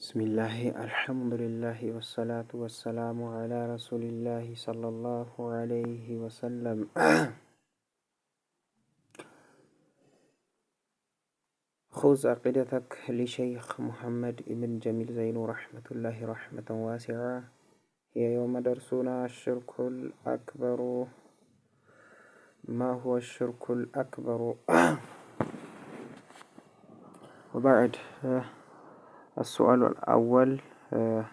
بسم الله الحمد لله والصلاة والسلام على رسول الله صلى الله عليه وسلم. خذ عقيدتك لشيخ محمد ابن جميل زين رحمة الله رحمة واسعة. هي يوم درسنا الشرك الأكبر. ما هو الشرك الأكبر؟ وبعد السؤال الأول،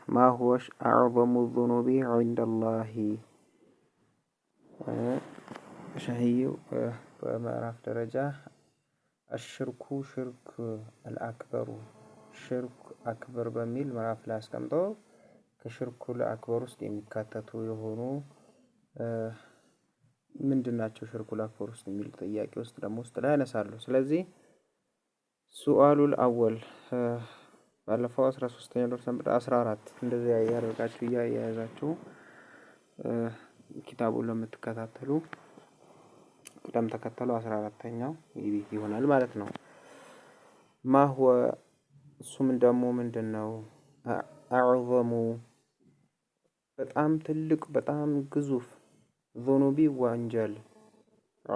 ما هو أعظم الذنوب عند الله؟ شهي بمعرف درجة الشرك شرك الأكبر شرك أكبر بميل معرف لاسكمتو كشرك الأكبر ውስጥ የሚካተቱ የሆኑ ምንድናቸው ሽርኩ الأكبر ውስጥ የሚል ጥያቄ ውስጥ ደግሞ ውስጥ ላይ ያነሳሉ። ስለዚህ ሱአሉል አወል ባለፈው 13ኛ ደርሰን 14 እንደዚህ ያደርጋችሁ ያያዛችሁ ኪታቡን ለምትከታተሉ ቅደም ተከተሉ 14ኛው ይሆናል ማለት ነው። ማህወ እሱም ደግሞ ምንድነው? አዕዘሙ በጣም ትልቅ በጣም ግዙፍ ዙኑቢ ወንጀል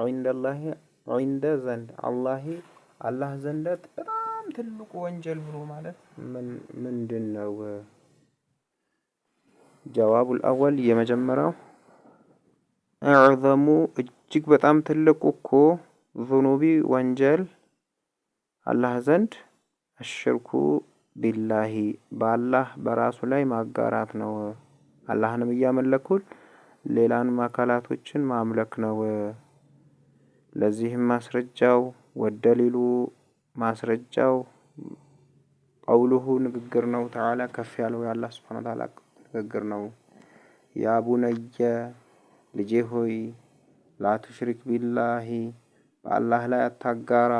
ዐንደላህ ዐንደ ዘንድ አላህ ዘንድ በጣም ትልቁ ወንጀል ብሎ ማለት ምንድነው? ጀዋቡል አወል የመጀመሪያው አዕዘሙ እጅግ በጣም ትልቁ እኮ ዙኑቢ ወንጀል አላህ ዘንድ አሽርኩ ቢላሂ በአላህ በራሱ ላይ ማጋራት ነው። አላህንም እያመለኩ ሌላንም አካላቶችን ማምለክ ነው። ለዚህም ማስረጃው ወደሊሉ ማስረጃው ቀውሉሁ ንግግር ነው። ተዓላ ከፍ ያለው የአላህ ሱብሓነሁ ወተዓላ ንግግር ነው። ያ ቡነየ ልጄ ሆይ ላ ቱሽሪክ ቢላሂ በአላህ ላይ አታጋራ።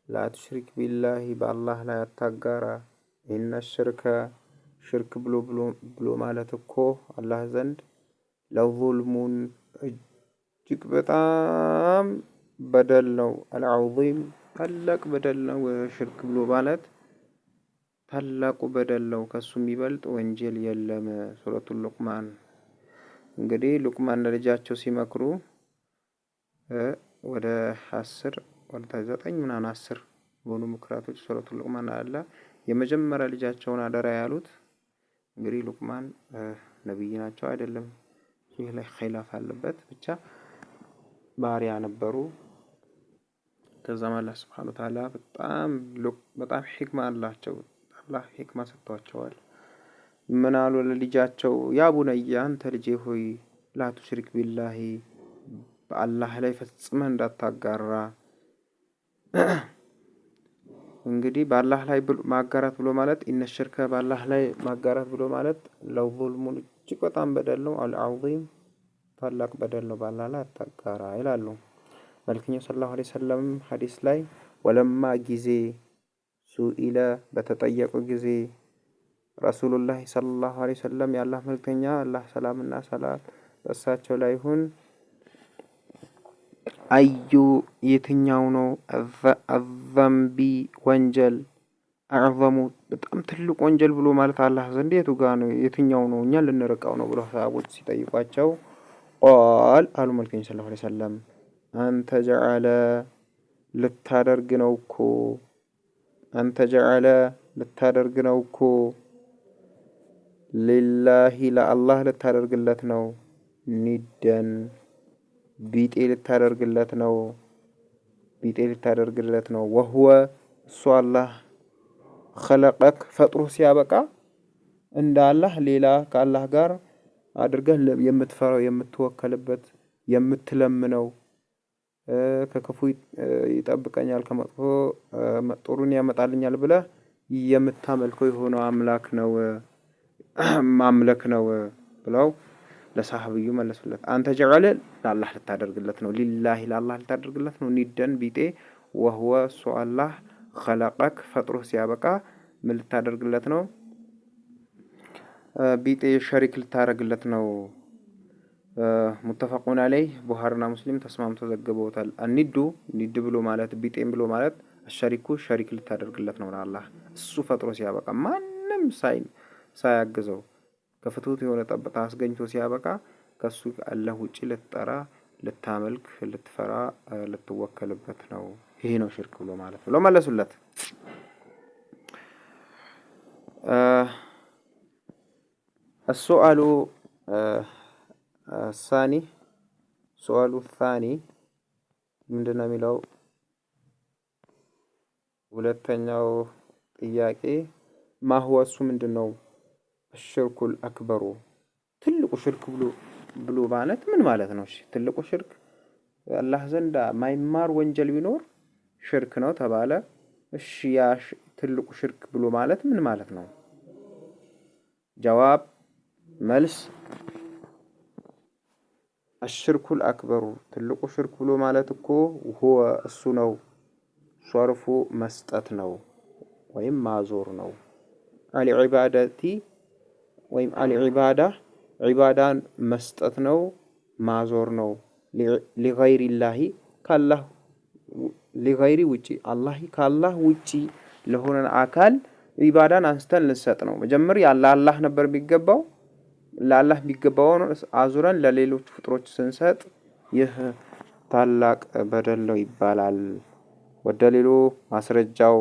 ላ ቱሽሪክ ቢላሂ በአላህ ላይ አታጋራ። ኢነ ሽርከ ሽርክ ብሎ ማለት እኮ አላህ ዘንድ ለዙልሙን እጅግ በጣም በደል ነው። አልዐዚም ታላቅ በደል ነው። ሽርክ ብሎ ማለት ታላቁ በደል ነው። ከሱ የሚበልጥ ወንጀል የለም። ሱረቱል ሉቅማን እንግዲህ ሉቅማን ለልጃቸው ሲመክሩ ወደ 10 ወደ 9 ምናምን 10 በሆኑ ምክራቶች ሱረቱል ሉቅማን አለ። የመጀመሪያ ልጃቸውን አደራ ያሉት እንግዲህ ሉቅማን ነብይ ናቸው አይደለም፣ ይህ ላይ ኺላፍ አለበት። ብቻ ባሪያ ነበሩ። ከዛም አላህ ሱብሓነሁ ወተዓላ በጣም ሂክማ አላቸው። አላህ ሂክማ ሰጥቷቸዋል። ምን አሉ ለልጃቸው? ያ ቡነየ አንተ ልጄ ሆይ ላ ቱሽሪክ ቢላሂ በአላህ ላይ ፈጽመህ እንዳታጋራ። እንግዲህ በአላህ ላይ ማጋራት ብሎ ማለት ኢነ ሽርከ በአላህ ላይ ማጋራት ብሎ ማለት ለዙልሙን እጅግ በጣም በደል ነው። አልዐዚም ታላቅ በደል ነው። በአላህ ላይ አታጋራ ይላሉ መልእክተኛው ሰለላሁ ዐለይሂ ወሰለም ሐዲስ ላይ ወለማ ጊዜ ሱኢለ በተጠየቁ ጊዜ ረሱሉላህ ሰለላሁ ዐለይሂ ወሰለም የአላህ መልእክተኛ አላህ ሰላምና ሰላም በእሳቸው ላይ ይሁን አዩ የትኛው ነው አዘንቢ ወንጀል አዕዘሙ በጣም ትልቅ ወንጀል ብሎ ማለት አላህ ዘንድ የቱ ጋር ነው? የትኛው ነው እኛ ልንርቀው ነው ብሎ ሰሃቦች ሲጠይቋቸው ቃል አሉ መልእክተኛው ሰለላሁ ዐለይሂ ወሰለም አንተ ጀዐለ ልታደርግ ነው እኮ አንተ ጀዐለ ልታደርግ ነው እኮ ሊላሂ ለአላህ ልታደርግለት ነው ኒደን ቢጤ ልታደርግለት ነው። ወህወ እሱ አላህ ኸለቀክ ፈጥሮ ሲያበቃ እንደ አላህ ሌላ ከአላህ ጋር አድርገህ የምትፈራው የምትወከልበት የምትለምነው ከክፉ ይጠብቀኛል ከመጥፎ ጥሩን ያመጣልኛል ብለህ የምታመልከው የሆነው አምላክ ነው ማምለክ ነው ብለው ለሳህብዩ መለሱለት። አንተ ጀዐለ ለአላህ ልታደርግለት ነው ሊላሂ ለአላህ ልታደርግለት ነው ኒደን ቢጤ ወህወ እሱ አላህ ኸለቀክ ፈጥሮ ሲያበቃ ምን ልታደርግለት ነው? ቢጤ ሸሪክ ልታደርግለት ነው። ሙተፈቁን ዐለይህ ቡኻሪና ሙስሊም ተስማምተው ዘግበውታል። ኒድ ብሎ ማለት ቢጤም ብሎ ማለት አሸሪኩ ሸሪክ ልታደርግለት ነው ለአላህ እሱ ፈጥሮ ሲያበቃ ማንም ሳያግዘው ከፍቱት የሆነ ጠብታ አስገኝቶ ሲያበቃ ከሱ አላህ ውጪ ልትጠራ ልታመልክ ልትፈራ ልትወከልበት ነው። ይሄ ነው ሽርክ ብሎ ማለት ነው። መለሱለት። السؤال الثاني سؤال الثاني ምንድነው የሚለው ሁለተኛው ጥያቄ ማህወ እሱ ምንድነው الشرك الأكبر ትልቁ ሽርክ ብሎ ማለት ምን ማለት ነው? እሺ ትልቁ ሽርክ አላህ ዘንድ ማይማር ወንጀል ቢኖር ሽርክ ነው ተባለ። እሺ ያ ትልቁ ሽርክ ብሎ ማለት ምን ማለት ነው? ጀዋብ መልስ الشرك الأكبر ትልቁ ሽርክ ብሎ ማለት እኮ هو እሱ ነው ሰርፉ መስጠት ነው ወይም ማዞር ነው። አልዒባዳቲ ወይም አልዒባዳ ዒባዳን መስጠት ነው ማዞር ነው። ሊገይሪላሂ ካላህ ሊገይሪ ውጪ አላህ ካላህ ውጪ ለሆነ አካል ዒባዳን አንስተን ልንሰጥ ነው። መጀመሪያ ለአላህ ነበር የሚገባው። ለአላህ የሚገባውን አዙረን ለሌሎች ፍጥሮች ስንሰጥ ይህ ታላቅ በደል ነው ይባላል። ወደሌሎ ማስረጃው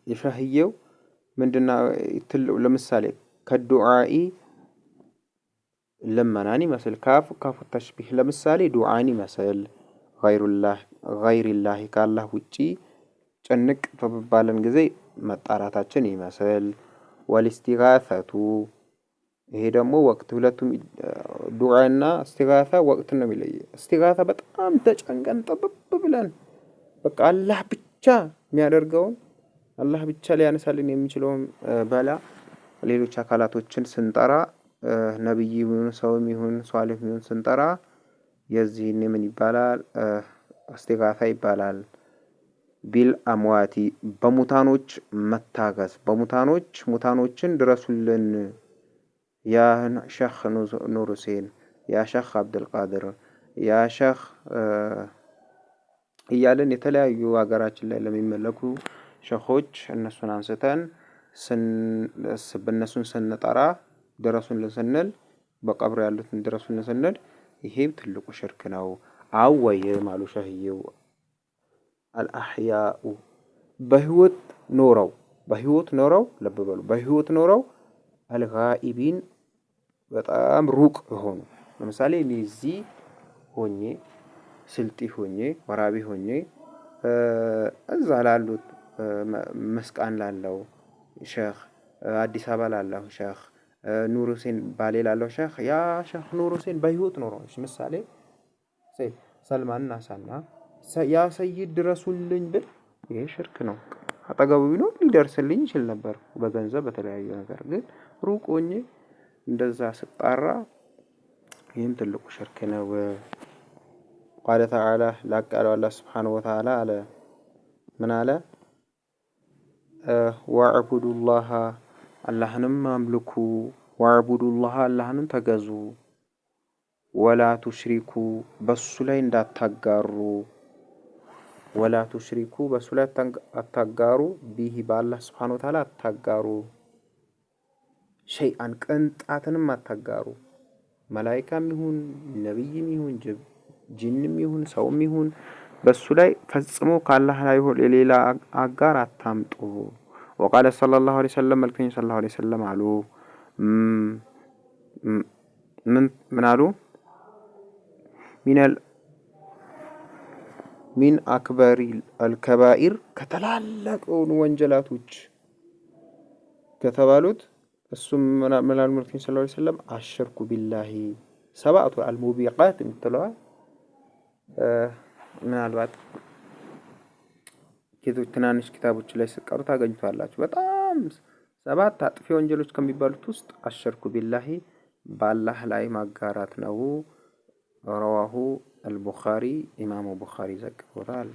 የሸህየው ምንድነው? ለምሳሌ ከዱዓኢ ለመናኒ መስል ካፍ ተሽቢህ ለምሳሌ ዱዓኒ መስል ገይሩላህ ካላህ ውጪ ጭንቅ በባለን ጊዜ መጣራታችን ይመስል ወልስቲጋሰቱ ይሄ ደግሞ ወቅት ሁለቱም ዱዓና እስቲጋሳ ወቅት ነው የሚለየው። እስቲጋሳ በጣም ተጨንቀን ጠብብ ብለን በቃ አላህ ብቻ የሚያደርገውን አላህ ብቻ ሊያነሳልን የሚችለውን በላ ሌሎች አካላቶችን ስንጠራ ነብይ ይሁን ሰውም ይሁን ሷሊህ ይሁን ስንጠራ የዚህን ምን ይባላል? እስቲጋሳ ይባላል። ቢል አምዋቲ በሙታኖች መታገዝ በሙታኖች ሙታኖችን ድረሱልን ያ ሸኽ ኑር ሁሴን ያ ሸኽ አብዱልቃድር ያ ሸኽ እያለን የተለያዩ ሀገራችን ላይ ለሚመለኩ ሸኾች እነሱን አንስተን በእነሱን ስንጠራ ድረሱልን ስንል በቀብር ያሉትን ድረሱልን ስንል ይሄም ትልቁ ሽርክ ነው። አወይም አሉ ሸህየው አልአህያኡ በህይወት ኖረው ለብ በሉ በህይወት ኖረው አልጋኢቢን በጣም ሩቅ ሆኑ። ለምሳሌ እኔ እዚህ ሆኜ ስልጢ ሆኜ ወራቢ ሆኜ እዛ ላሉት መስቃን ላለው ሸኽ አዲስ አበባ ላለው ሸኽ ኑር ሁሴን ባሌ ላለው ሸኽ ያ ሸኽ ኑር ሁሴን በህይወት ኖረው ምሳሌ ሰልማንና ሳና ያ ሰይድ ድረሱልኝ ብል ይሄ ሽርክ ነው። አጠገቡ ቢኖር ሊደርስልኝ ይችል ነበር በገንዘብ በተለያየ ነገር። ግን ሩቅ ሆኜ እንደዛ ስጣራ ይህም ትልቁ ሽርክ ነው። ቃለ ተዓላ ላቃለው አላህ ሱብሓነሁ ወተዓላ አለ ምን አለ? ወዕቡዱላህ አላህንም አምልኩ ወዕቡዱላህ አላህንም ተገዙ ወላ ቱሽሪኩ በሱ ላይ እንዳታጋሩ ወላ ቱሽሪኩ በሱ ላይ አታጋሩ ቢሂ በአላህ ሱብሓነሁ ወተዓላ አታጋሩ ሸይአን ቅንጣትንም አታጋሩ። መላኢካም ይሁን ነብይም ይሁን ጂንም ይሁን ሰውም ይሁን በሱ ላይ ፈጽሞ ካላህ ላይ ሌላ አጋር አታምጡ። ወቃለ ሰለላሁ ዐለይሂ ወሰለም መልክተኛ ሰለላሁ ዐለይሂ ወሰለም አሉ ምን አሉ? ሚን አክበሪ አልከባኢር ከተላላቅ ወንጀላቶች ከተባሉት እሱም ምን አሉ መልክተኛ ሰለላሁ ዐለይሂ ወሰለም አሽርኩ ቢላሂ ሰባቱ አልሙቢቃት የምትለዋ ምናልባት ትናንሽ ኪታቦች ላይ ስቀሩ ታገኙታላችሁ። በጣም 7 አጥፊ ወንጀሎች ከሚባሉት ውስጥ አሽርኩ ቢላሂ በአላህ ላይ ማጋራት ነው። ረዋሁ አልቡኻሪ ኢማሙ ቡኻሪ ዘግቦታል።